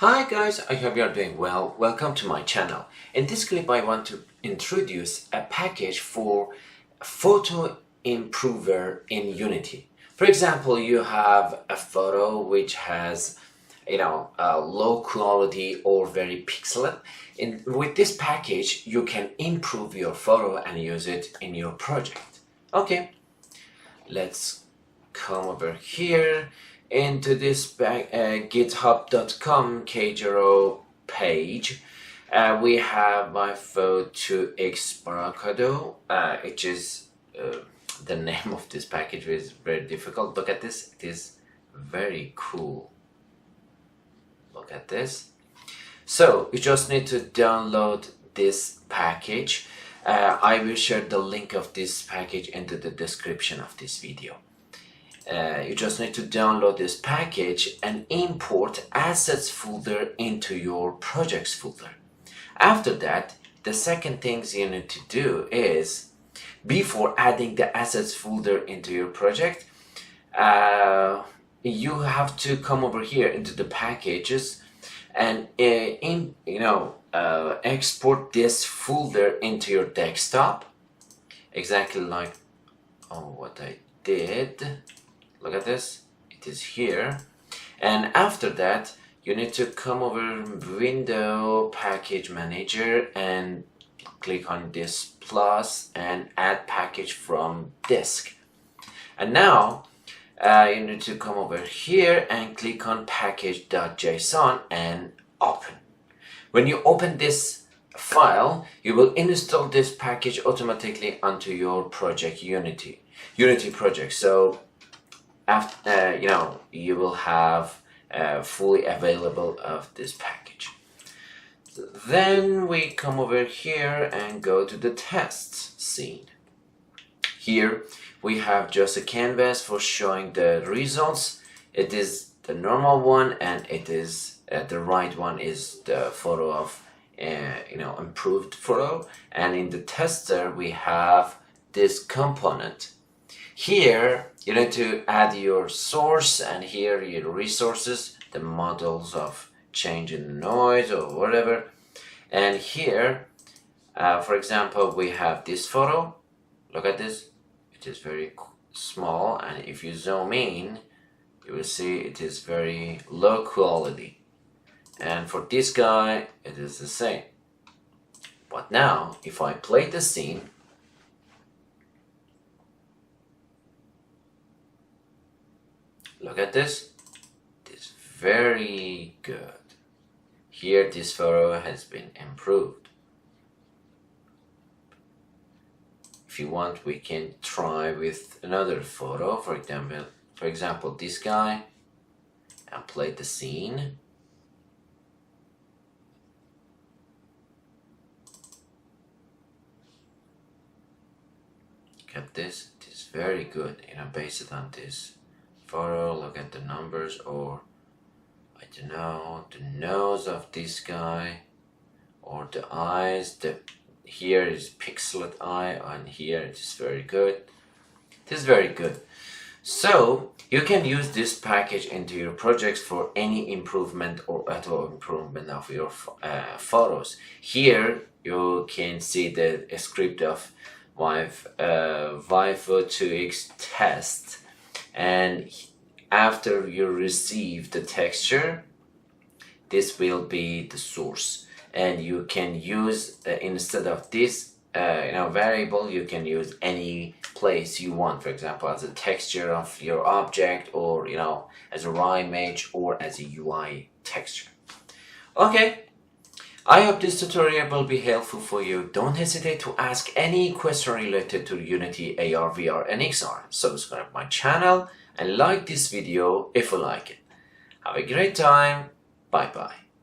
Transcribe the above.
Hi guys, I hope you are doing well. Welcome to my channel. In this clip I want to introduce a package for photo improver in Unity. For example, you have a photo which has a low quality or very pixelated. With this package you can improve your photo and use it in your project. Okay, let's come over here into this github.com K0 page. We have my photo Xparacado, which is the name of this package is very difficult. Look at this, it is very cool. Look at this. So you just need to download this package. I will share the link of this package into the description of this video. You just need to download this package and import assets folder into your projects folder. After that, the second things you need to do is, before adding the assets folder into your project, you have to come over here into the packages and export this folder into your desktop, exactly like what I did. Look at this, it is here. And after that you need to come over Window Package Manager and click on this plus and add package from disk. And now you need to come over here and click on package.json and open. When you open this file, you will install this package automatically onto your project Unity project. So after you will have fully available of this package. Then we come over here and go to the test scene. Here we have just a canvas for showing the results. It is the normal one, and it is the right one is the photo of improved photo. And in the tester we have this component. Here you need to add your source, and here your resources, the models of change in noise or whatever. And here for example we have this photo. Look at this, it is very small, and if you zoom in you will see it is very low quality. And for this guy it is the same. But now if I play the scene, look at this, it is very good. Here this photo has been improved. If you want, we can try with another photo, for example this guy, and play the scene. Look at this, it is very good, based on this photo. Look at the numbers, or I don't know, the nose of this guy, or the eyes. Here is pixelated eye, and here it is very good. It is very good. So you can use this package into your projects for any improvement or auto improvement of your photos. Here you can see the script of Photo2X test. And after you receive the texture, this will be the source, and you can use instead of this variable, you can use any place you want, for example as a texture of your object, or as a raw image, or as a UI texture. Okay, I hope this tutorial will be helpful for you. Don't hesitate to ask any question related to Unity, AR, VR and XR. Subscribe my channel and like this video if you like it. Have a great time. Bye bye.